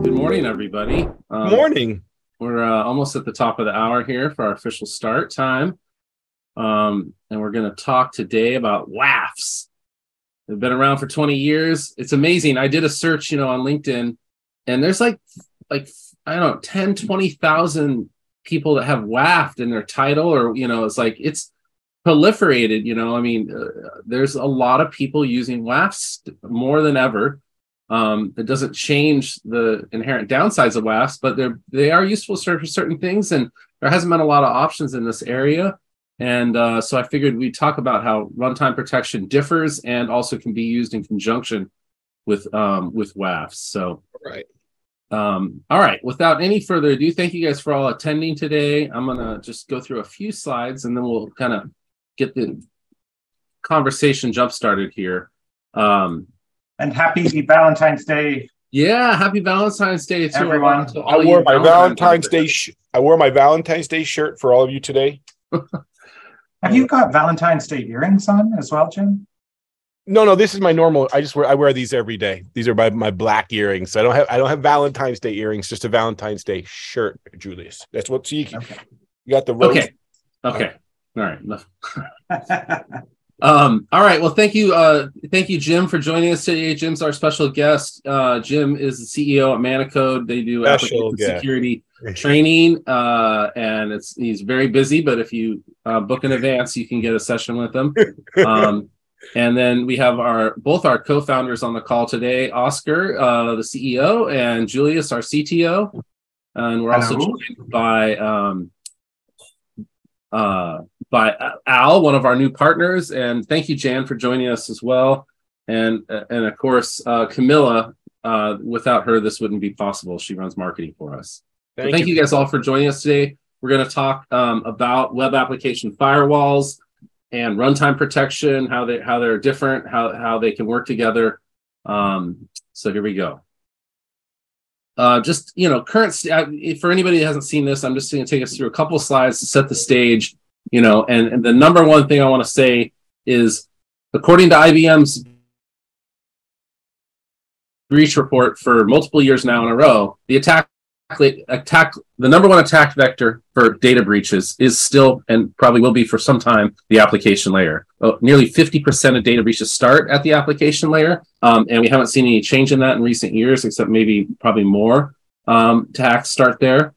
Good morning, everybody. Morning. We're almost at the top of the hour here for our official start time. And we're going to talk today about WAFs. They've been around for 20 years. It's amazing. I did a search, on LinkedIn, and there's like I don't know, 10, 20,000 people that have WAF in their title, or, it's proliferated, there's a lot of people using WAFs more than ever. It doesn't change the inherent downsides of WAFs, but they are useful for certain things, and there hasn't been a lot of options in this area. And so I figured we'd talk about how runtime protection differs and also can be used in conjunction with WAFs. So, all right. Without any further ado, thank you guys for all attending today. I'm gonna just go through a few slides, and then we'll kind of get the conversation jump started here. And happy Valentine's Day. Yeah, happy Valentine's Day to everyone. I wore my Valentine's Day. I wore my Valentine's Day shirt for all of you today. Have you got Valentine's Day earrings on as well, Jim? No, this is my normal. I wear these every day. These are my black earrings. So I don't have Valentine's Day earrings, just a Valentine's Day shirt, Julius. That's what you got the rose. Okay. All right. All right. Well, thank you, Jim, for joining us today. Jim's our special guest. Jim is the CEO at Manacode. They do application security training, and he's very busy. But if you book in advance, you can get a session with them. And then we have both our co-founders on the call today: Oscar, the CEO, and Julius, our CTO. And we're also joined by Al, one of our new partners, and thank you, Jan, for joining us as well. And of course, Camilla. Without her, this wouldn't be possible. She runs marketing for us. Thank you guys all for joining us today. We're going to talk about web application firewalls and runtime protection, how they're different, how they can work together. So here we go. Current for anybody that hasn't seen this, I'm just going to take us through a couple of slides to set the stage. And the number one thing I want to say is, according to IBM's breach report for multiple years now in a row, the number one attack vector for data breaches is still, and probably will be for some time, the application layer. Nearly 50% of data breaches start at the application layer, and we haven't seen any change in that in recent years, except probably more attacks start there.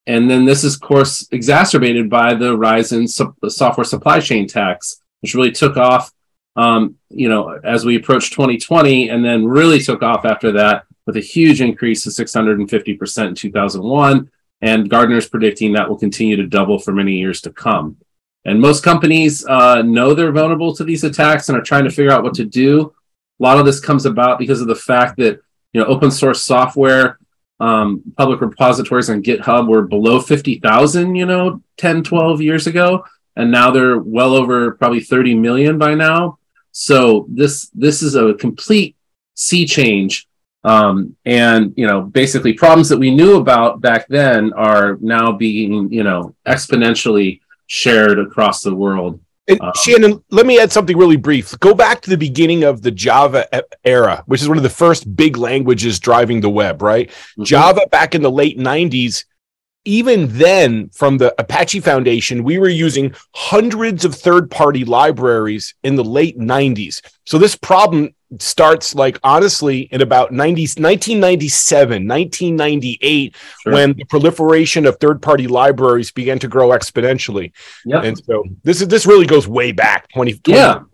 And then this is, of course, exacerbated by the rise in software supply chain attacks, which really took off, as we approached 2020, and then really took off after that with a huge increase of 650% in 2001. And Gartner's predicting that will continue to double for many years to come. And most companies know they're vulnerable to these attacks and are trying to figure out what to do. A lot of this comes about because of the fact that, open source software, public repositories on GitHub were below 50,000, 10, 12 years ago. And now they're well over probably 30 million by now. So this is a complete sea change. Basically problems that we knew about back then are now being, exponentially shared across the world. And Shannon, let me add something really brief. Go back to the beginning of the Java era, which is one of the first big languages driving the web, right? Mm-hmm. Java back in the late 90s, even then, from the Apache Foundation, we were using hundreds of third-party libraries in the late 90s. So this problem starts, honestly, in about 1997, 1998, sure, when the proliferation of third-party libraries began to grow exponentially. Yep. And so this really goes way back. 20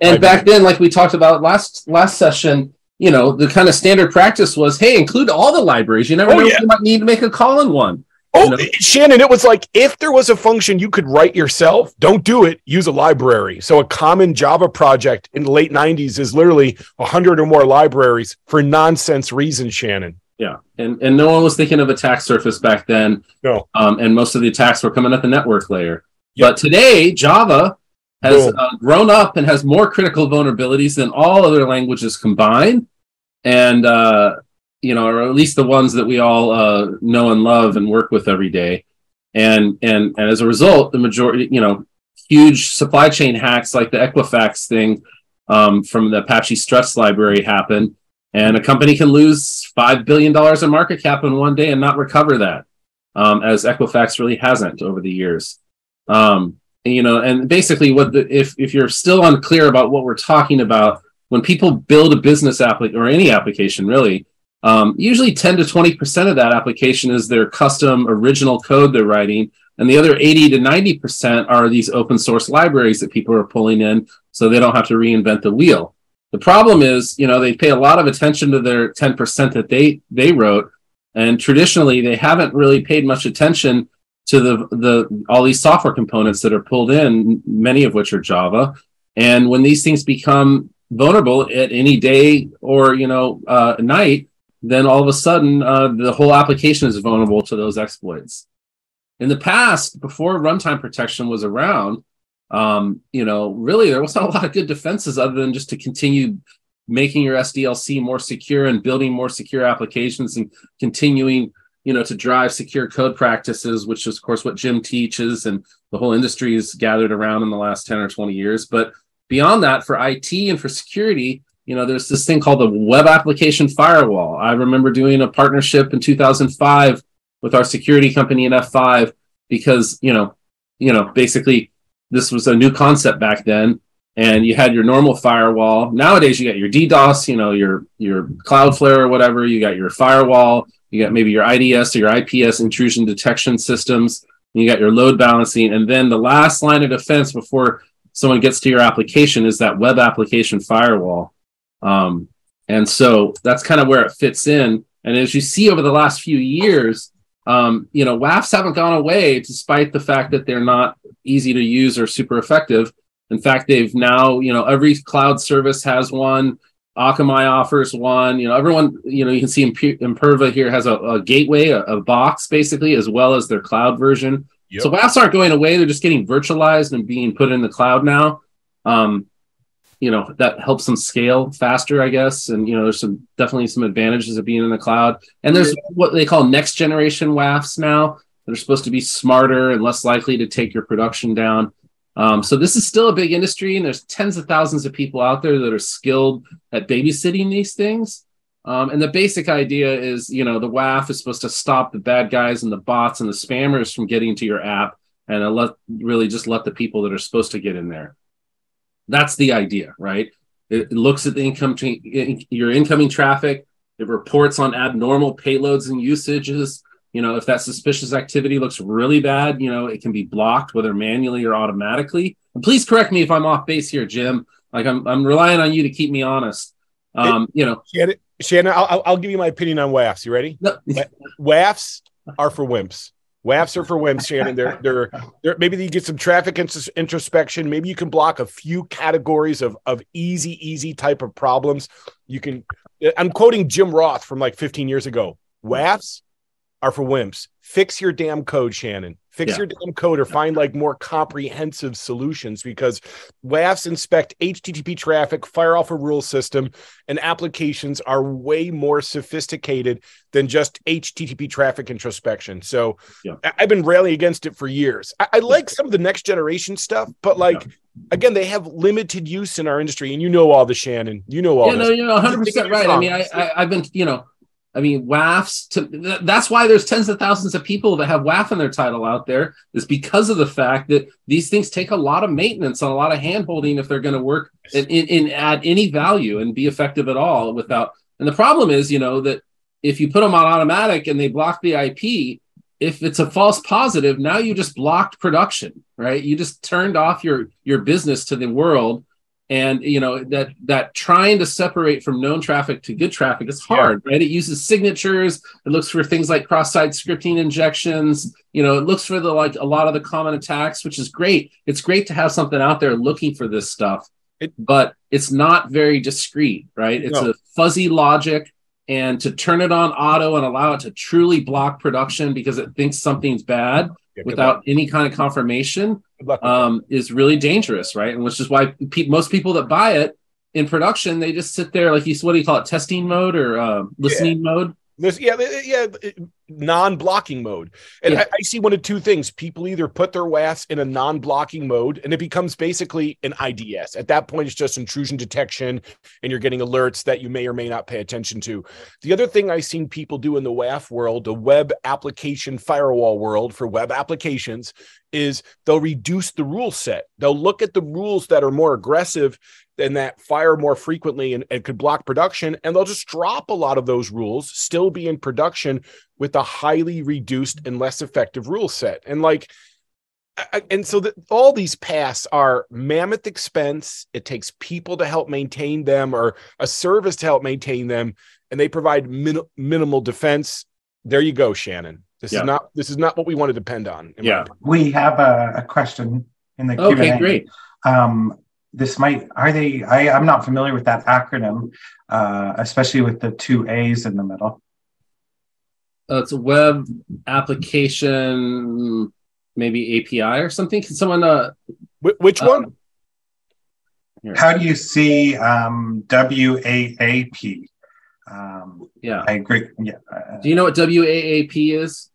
and back then, like we talked about last session, the kind of standard practice was, hey, include all the libraries. You never know if you might need to make a call in one. Oh, Shannon, it was like, if there was a function you could write yourself, don't do it, use a library. So a common Java project in the late 90s is literally 100 or more libraries for nonsense reasons, Shannon. Yeah, and no one was thinking of attack surface back then. No. And most of the attacks were coming at the network layer. Yep. But today, Java has grown up and has more critical vulnerabilities than all other languages combined. And or at least the ones that we all know and love and work with every day. And as a result, the majority, huge supply chain hacks like the Equifax thing from the Apache Struts library happened. And a company can lose $5 billion in market cap in one day and not recover that, as Equifax really hasn't over the years. And basically if you're still unclear about what we're talking about, when people build a business or any application really, usually 10 to 20% of that application is their custom original code they're writing. And the other 80 to 90% are these open source libraries that people are pulling in so they don't have to reinvent the wheel. The problem is, they pay a lot of attention to their 10% that they wrote. And traditionally, they haven't really paid much attention to all these software components that are pulled in, many of which are Java. And when these things become vulnerable at any day or, night, then all of a sudden, the whole application is vulnerable to those exploits. In the past, before runtime protection was around, really there wasn't a lot of good defenses other than just to continue making your SDLC more secure and building more secure applications and continuing, to drive secure code practices, which is, of course, what Jim teaches and the whole industry has gathered around in the last 10 or 20 years. But beyond that, for IT and for security, there's this thing called the Web Application Firewall. I remember doing a partnership in 2005 with our security company in F5 because, basically this was a new concept back then. And you had your normal firewall. Nowadays, you got your DDoS, your Cloudflare or whatever. You got your firewall. You got maybe your IDS or your IPS intrusion detection systems. And you got your load balancing. And then the last line of defense before someone gets to your application is that Web Application Firewall. And so that's kind of where it fits in. And as you see over the last few years, WAFs haven't gone away despite the fact that they're not easy to use or super effective. In fact, they've now, every cloud service has one. Akamai offers one. Everyone, you can see Imperva here has a gateway, a box basically, as well as their cloud version. Yep. So WAFs aren't going away. They're just getting virtualized and being put in the cloud now. That helps them scale faster, I guess. And, there's definitely some advantages of being in the cloud. And there's what they call next generation WAFs now. They're supposed to be smarter and less likely to take your production down. So this is still a big industry, and there's tens of thousands of people out there that are skilled at babysitting these things. And the basic idea is, the WAF is supposed to stop the bad guys and the bots and the spammers from getting to your app and let the people that are supposed to get in there. That's the idea, right? It looks at your incoming traffic. It reports on abnormal payloads and usages. If that suspicious activity looks really bad, it can be blocked, whether manually or automatically. And please correct me if I'm off base here, Jim. Like I'm relying on you to keep me honest. Shannon, I'll give you my opinion on WAFs. You ready? No. WAFs are for wimps. WAFs are for wimps, Shannon. They're maybe you get some traffic introspection. Maybe you can block a few categories of easy type of problems. I'm quoting Jim Roth from like 15 years ago. WAFs are for wimps. Fix your damn code, Shannon. Fix your damn code or find like more comprehensive solutions, because WAFs inspect HTTP traffic, fire off a rule system, and applications are way more sophisticated than just HTTP traffic introspection. So I've been railing against it for years. I like some of the next generation stuff, but again, they have limited use in our industry, and all this, Shannon. All this. You're 100% right. I mean, I've been, WAFs, that's why there's tens of thousands of people that have WAF in their title out there, is because of the fact that these things take a lot of maintenance and a lot of hand-holding if they're going to work and add any value and be effective at all without. And the problem is, that if you put them on automatic and they block the IP, if it's a false positive, now you just blocked production, right? You just turned off your business to the world. And, that trying to separate from known traffic to good traffic is hard, right? It uses signatures. It looks for things like cross-site scripting injections. It looks for a lot of the common attacks, which is great. It's great to have something out there looking for this stuff, but it's not very discrete, right? It's a fuzzy logic, and to turn it on auto and allow it to truly block production because it thinks something's bad without any kind of confirmation is really dangerous, right? And which is why most people that buy it in production, they just sit there what do you call it, testing mode or listening mode? Non-blocking mode. And Yeah. I see one of two things. People either put their WAFs in a non-blocking mode, and it becomes basically an IDS. At that point, it's just intrusion detection, and you're getting alerts that you may or may not pay attention to. The other thing I've seen people do in the WAF world, the Web Application Firewall world for web applications, is they'll reduce the rule set. They'll look at the rules that are more aggressive and that fire more frequently and could block production, and they'll just drop a lot of those rules, still be in production with a highly reduced and less effective rule set. And so all these paths are mammoth expense. It takes people to help maintain them or a service to help maintain them, and they provide minimal defense. There you go, Shannon. This is not what we want to depend on. We have a question in the Q&A. Okay, great. I'm not familiar with that acronym, especially with the two A's in the middle. It's a web application, maybe API or something. Can someone? Which one? How do you see WAAP? Yeah, I agree. Yeah. Do you know what WAAP is?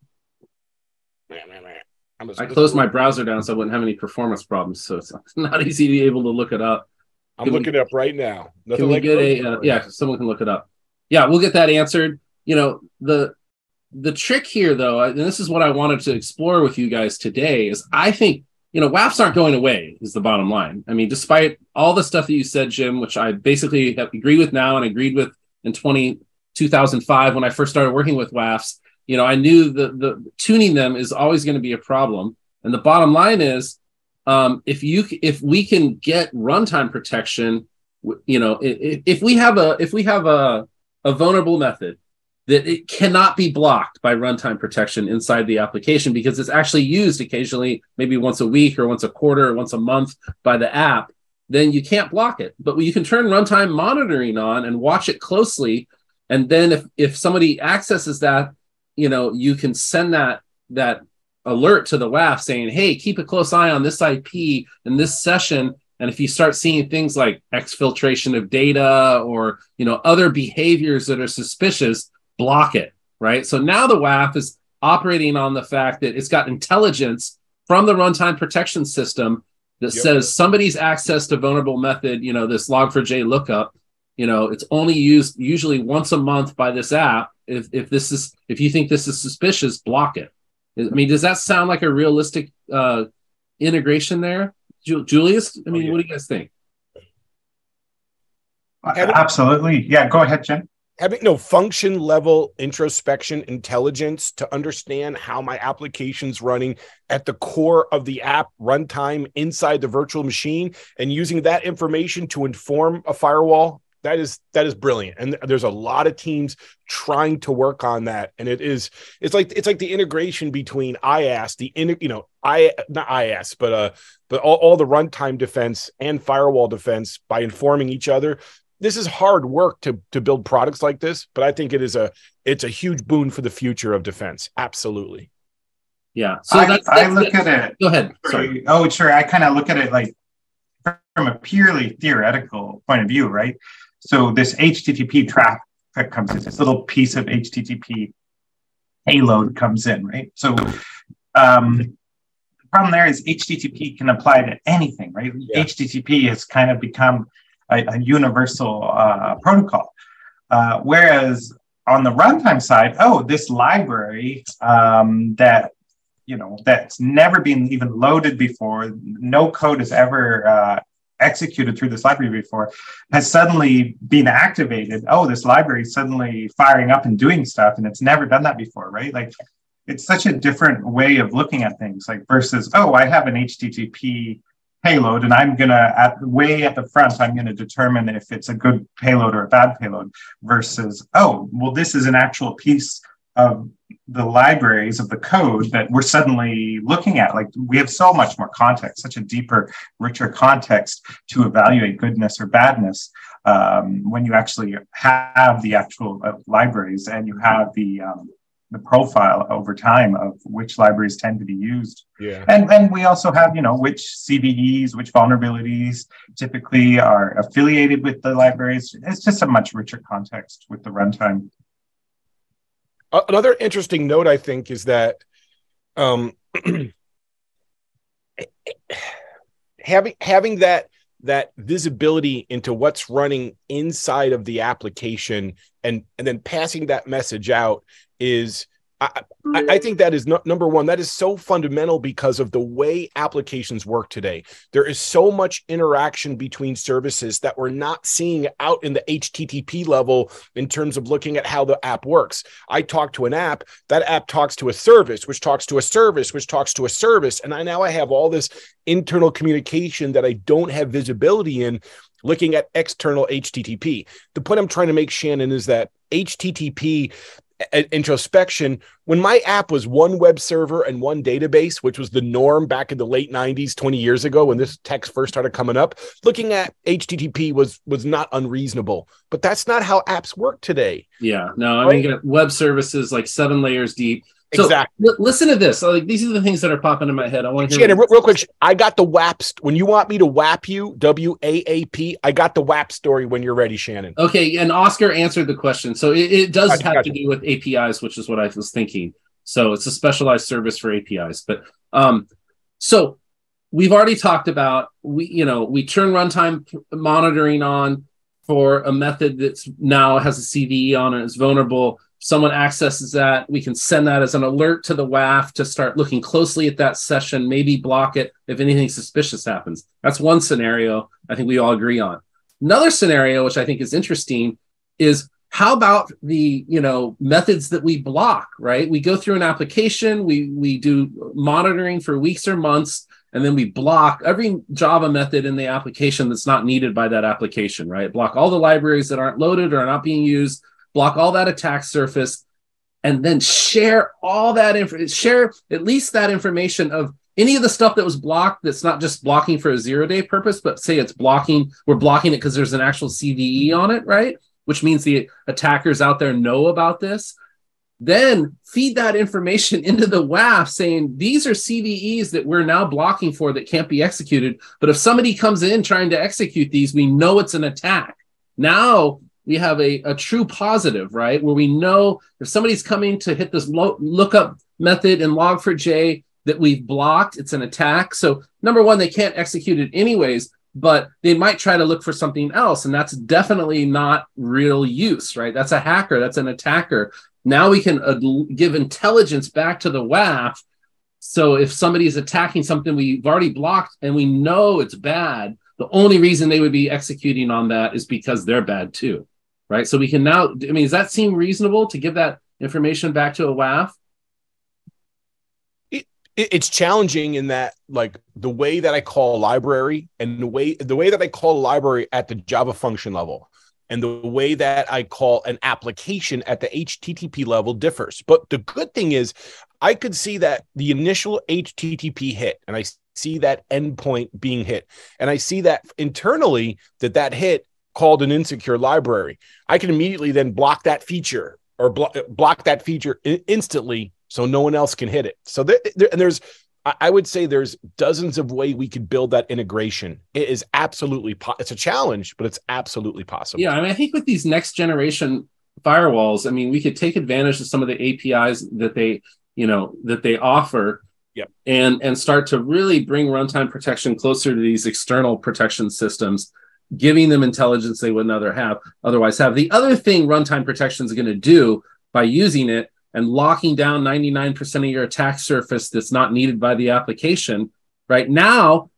I closed my browser down so I wouldn't have any performance problems. So it's not easy to be able to look it up. I'm looking it up right now. Can we get someone can look it up. Yeah, we'll get that answered. The trick here, though, and this is what I wanted to explore with you guys today, is I think, WAFs aren't going away, is the bottom line. I mean, despite all the stuff that you said, Jim, which I basically agree with now and agreed with in 2005 when I first started working with WAFs, I knew the tuning them is always going to be a problem. And the bottom line is, if we can get runtime protection, if we have a vulnerable method that it cannot be blocked by runtime protection inside the application because it's actually used occasionally, maybe once a week or once a quarter or once a month by the app, then you can't block it. But you can turn runtime monitoring on and watch it closely. And then if somebody accesses that, you can send that alert to the WAF saying, hey, keep a close eye on this IP in this session. And if you start seeing things like exfiltration of data or, other behaviors that are suspicious, block it, right? So now the WAF is operating on the fact that it's got intelligence from the runtime protection system that says somebody's accessed a vulnerable method, this log4j lookup, it's only used usually once a month by this app. If you think this is suspicious, block it. I mean, does that sound like a realistic integration there? Julius, what do you guys think? Absolutely. Yeah, go ahead, Jen. Having function level introspection intelligence to understand how my application's running at the core of the app runtime inside the virtual machine and using that information to inform a firewall, that is brilliant. And there's a lot of teams trying to work on that. And it's like the integration between IaaS, not IaaS, but all the runtime defense and firewall defense by informing each other. This is hard work to build products like this, but I think it's a huge boon for the future of defense. Absolutely. Yeah. So I look at it. Go ahead. Sorry. Oh, sure. I kind of look at it like from a purely theoretical point of view, right? So this HTTP traffic comes in, this little piece of HTTP payload comes in, right? So the problem there is HTTP can apply to anything, right? Yeah. HTTP has kind of become a universal protocol. Whereas on the runtime side, this library that's never been even loaded before, no code has ever executed through this library before, has suddenly been activated. This library is suddenly firing up and doing stuff, and it's never done that before, right? Like, it's such a different way of looking at things, like versus, I have an HTTP payload, and I'm gonna way at the front, I'm gonna determine if it's a good payload or a bad payload, versus this is an actual piece of the libraries of the code that we're suddenly looking at. Like, we have so much more context, such a deeper, richer context to evaluate goodness or badness when you actually have the actual libraries and you have the profile over time of which libraries tend to be used. Yeah. And we also have, which CVEs, which vulnerabilities typically are affiliated with the libraries. It's just a much richer context with the runtime. Another interesting note, I think, is that having that visibility into what's running inside of the application and then passing that message out is, I think that is number one. That is so fundamental because of the way applications work today. There is so much interaction between services that we're not seeing out in the HTTP level in terms of looking at how the app works. I talk to an app, that app talks to a service, which talks to a service, which talks to a service. And now I have all this internal communication that I don't have visibility in looking at external HTTP. The point I'm trying to make, Shannon, is that HTTP introspection, when my app was one web server and one database, which was the norm back in the late 90s, 20 years ago, when this tech first started coming up, looking at HTTP was not unreasonable. But that's not how apps work today. Yeah, no, I mean, web services like 7 layers deep. So exactly. Listen to this. Like, these are the things that are popping in my head. I want to hear. Shannon, real quick. I got the WAP. When you want me to WAP you, WAAP, I got the WAP story when you're ready, Shannon. Okay, and Oscar answered the question. So it does have to do with APIs, which is what I was thinking. So it's a specialized service for APIs. But so we've already talked about we turn runtime monitoring on for a method that's now has a CVE on it. It's vulnerable. Someone accesses that, we can send that as an alert to the WAF to start looking closely at that session, maybe block it if anything suspicious happens. That's one scenario I think we all agree on. Another scenario, which I think is interesting, is how about the methods that we block, right? We go through an application, we do monitoring for weeks or months, and then we block every Java method in the application that's not needed by that application, right? Block all the libraries that aren't loaded or are not being used, block all that attack surface, and then share all that share at least that information of any of the stuff that was blocked that's not just blocking for a 0-day purpose, but say it's blocking, we're blocking it because there's an actual CVE on it, right? Which means the attackers out there know about this. Then feed that information into the WAF saying, these are CVEs that we're now blocking for that can't be executed. But if somebody comes in trying to execute these, we know it's an attack. Now we have a true positive, right? Where we know if somebody's coming to hit this lookup method in log4j that we've blocked, it's an attack. So number one, they can't execute it anyways, but they might try to look for something else. And that's definitely not real use, right? That's a hacker, that's an attacker. Now we can give intelligence back to the WAF. So if somebody's attacking something we've already blocked and we know it's bad, the only reason they would be executing on that is because they're bad too. Right. So we can now, I mean, does that seem reasonable to give that information back to a WAF? It's challenging in that, like, the way that I call a library and the way that I call a library at the Java function level and the way that I call an application at the HTTP level differs. But the good thing is I could see that the initial HTTP hit and I see that endpoint being hit. And I see that internally that hit called an insecure library. I can immediately then block that feature or block that feature instantly so no one else can hit it. So I would say there's dozens of ways we could build that integration. It is absolutely, it's a challenge, but it's absolutely possible. Yeah, I mean, I think with these next generation firewalls, I mean, we could take advantage of some of the APIs that they offer. Yep. And start to really bring runtime protection closer to these external protection systems, giving them intelligence they would otherwise have. The other thing runtime protection is going to do by using it and locking down 99% of your attack surface that's not needed by the application, right now,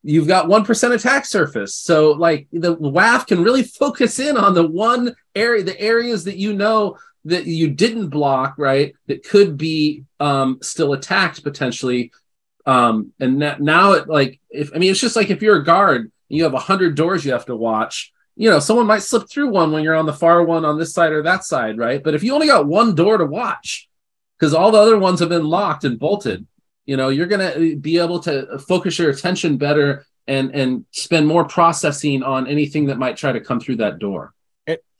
you've got 1% attack surface. So like the WAF can really focus in on the areas that you know that you didn't block, right, that could be still attacked potentially. And now it's just like if you're a guard, you have 100 doors you have to watch, someone might slip through one when you're on the far one on this side or that side, right? But if you only got one door to watch, because all the other ones have been locked and bolted, you're going to be able to focus your attention better and spend more processing on anything that might try to come through that door.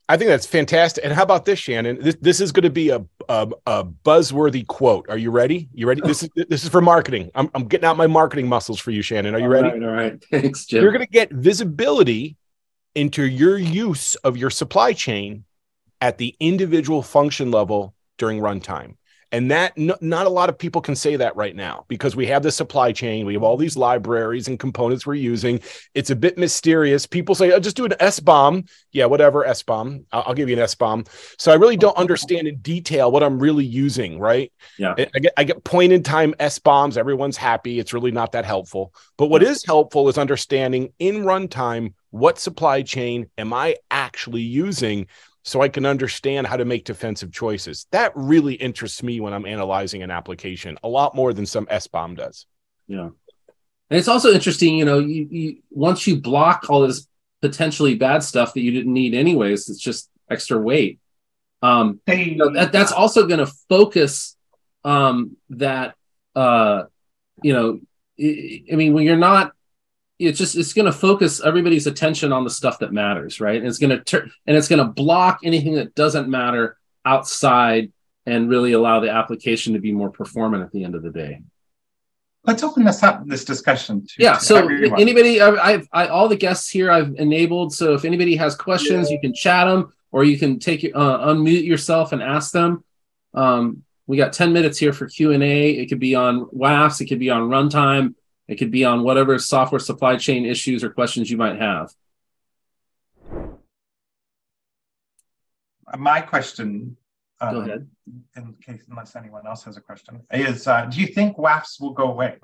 I think that's fantastic. And how about this, Shannon? This is going to be a buzzworthy quote. Are you ready? You ready? This is for marketing. I'm getting out my marketing muscles for you, Shannon. Are you ready? All right. Thanks, Jim. You're going to get visibility into your use of your supply chain at the individual function level during runtime. And that not a lot of people can say that right now because we have the supply chain. We have all these libraries and components we're using. It's a bit mysterious. People say, oh, just do an SBOM. Yeah, whatever, SBOM. I'll give you an SBOM. So I really don't understand in detail what I'm really using, right? Yeah. I get point in time SBOMs. Everyone's happy. It's really not that helpful. But what is helpful is understanding in runtime, what supply chain am I actually using, so I can understand how to make defensive choices. That really interests me when I'm analyzing an application a lot more than some SBOM does. Yeah. And it's also interesting, you once you block all this potentially bad stuff that you didn't need anyways, it's just extra weight. That's also going to focus when you're not, it's going to focus everybody's attention on the stuff that matters, right? And it's going to block anything that doesn't matter outside and really allow the application to be more performant at the end of the day. Let's open this discussion to so everyone. Anybody, all the guests here I've enabled. So if anybody has questions, you can chat them, or you can unmute yourself and ask them. We got 10 minutes here for Q&A. It could be on WAFs, it could be on runtime. It could be on whatever software supply chain issues or questions you might have. My question, go ahead. Unless anyone else has a question, is do you think WAFs will go away?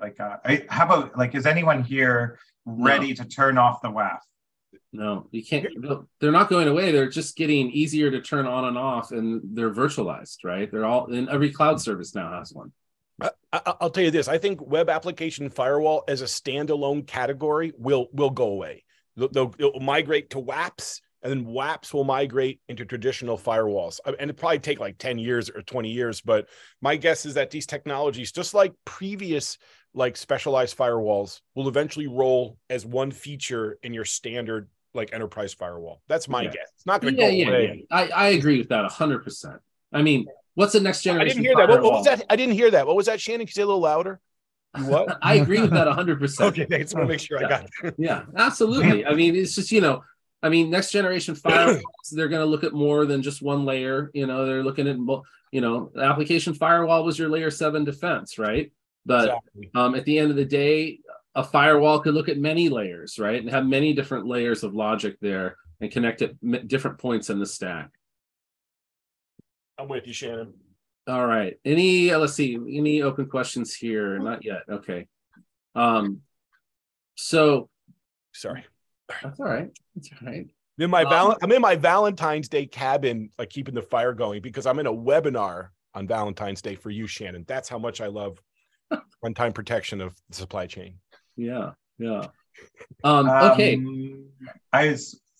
How about, is anyone here ready to turn off the WAF? No, you can't. They're not going away. They're just getting easier to turn on and off, and they're virtualized, right? They're all in every cloud service now has one. I'll tell you this. I think Web Application Firewall as a standalone category will go away. They'll migrate to WAPs, and then WAPs will migrate into traditional firewalls. And it'll probably take like 10 years or 20 years. But my guess is that these technologies, just like previous specialized firewalls, will eventually roll as one feature in your standard enterprise firewall. That's my guess. It's not going to go away. Yeah. I agree with that 100%. I mean, what's the next generation? I didn't hear that. What was that? I didn't hear that. What was that, Shannon? Can you say a little louder? You what? I agree with that 100%. Okay, I just want to make sure I got it. Yeah, absolutely. I mean, it's just, next generation firewalls, they're going to look at more than just one layer. They're looking at, the application firewall was your layer 7 defense, right? But exactly. At the end of the day, a firewall could look at many layers, right? And have many different layers of logic there and connect at different points in the stack. I'm with you, Shannon. All right. Let's see, any open questions here? Not yet. Okay. So sorry. That's all right. That's all right. I'm in my Valentine's Day cabin, keeping the fire going, because I'm in a webinar on Valentine's Day for you, Shannon. That's how much I love runtime protection of the supply chain. Yeah. Okay.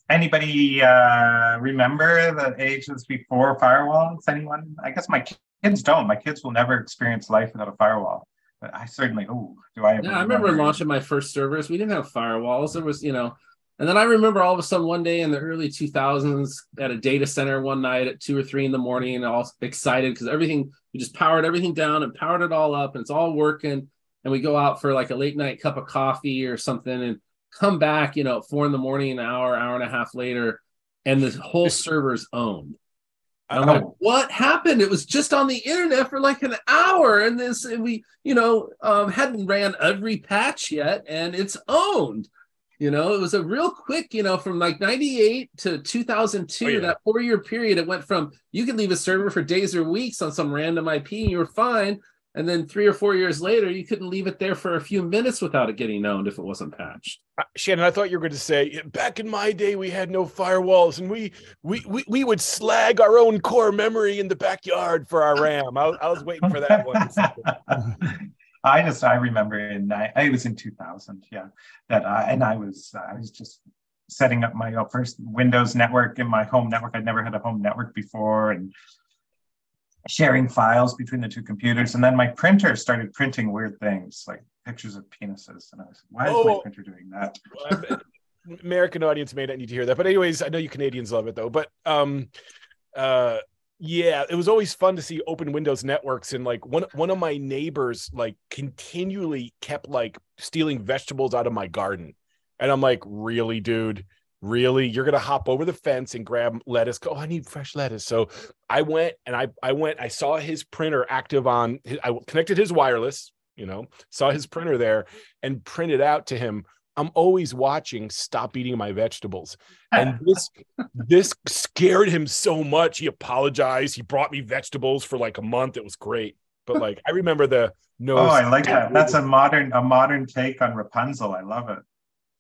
Anybody remember the ages before firewalls? Anyone? I guess my kids don't. My kids will never experience life without a firewall. But I certainly, do I ever I remember launching my first servers. We didn't have firewalls. There was, and then I remember all of a sudden one day in the early 2000s at a data center one night at 2 or 3 in the morning, and all excited because we just powered everything down and powered it all up and it's all working. And we go out for a late night cup of coffee or something and come back, at 4 in the morning, an hour and a half later, and the whole server's owned. And I'm like, what happened? It was just on the internet for an hour, and we, hadn't ran every patch yet, and it's owned. It was a real quick, from 98 to 2002, that 4-year period, it went from you could leave a server for days or weeks on some random IP and you were fine. And then 3 or 4 years later, you couldn't leave it there for a few minutes without it getting owned if it wasn't patched. Shannon, I thought you were going to say, back in my day, we had no firewalls, and we would slag our own core memory in the backyard for our RAM. I was waiting for that one. I remember it was in 2000, that I was just setting up my first Windows network in my home network. I'd never had a home network before, and sharing files between the 2 computers. And then my printer started printing weird things like pictures of penises. And I was like, why is my printer doing that? Well, American audience may not need to hear that. But anyways, I know you Canadians love it though. But it was always fun to see open Windows networks. And one of my neighbors continually kept stealing vegetables out of my garden. And I'm like, really, dude? really? You're going to hop over the fence and grab lettuce? Oh, I need fresh lettuce. So I went and I saw his printer active on, I connected his wireless, saw his printer there and printed out to him, I'm always watching, stop eating my vegetables. And this scared him so much. He apologized. He brought me vegetables for like a month. It was great. But like, I remember Oh, I like that. That's a modern take on Rapunzel. I love it.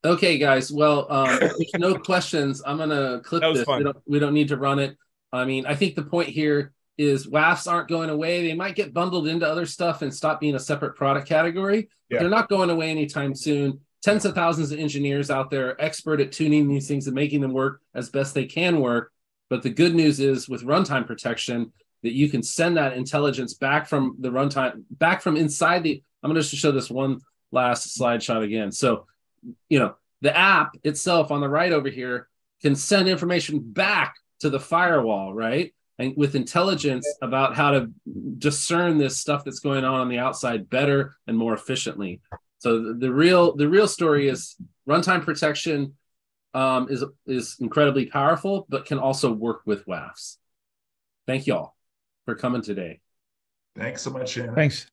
Okay, guys. Well, if there's no questions, I'm going to clip this. We don't need to run it. I mean, I think the point here is WAFs aren't going away. They might get bundled into other stuff and stop being a separate product category. But they're not going away anytime soon. Tens of thousands of engineers out there expert at tuning these things and making them work as best they can work. But the good news is with runtime protection that you can send that intelligence back from the runtime, back from inside the, I'm going to just show this one last slide shot again. So, the app itself on the right over here can send information back to the firewall, right? And with intelligence about how to discern this stuff that's going on the outside better and more efficiently. So the real story is runtime protection is incredibly powerful, but can also work with WAFs. Thank you all for coming today. Thanks so much, Shannon. Thanks.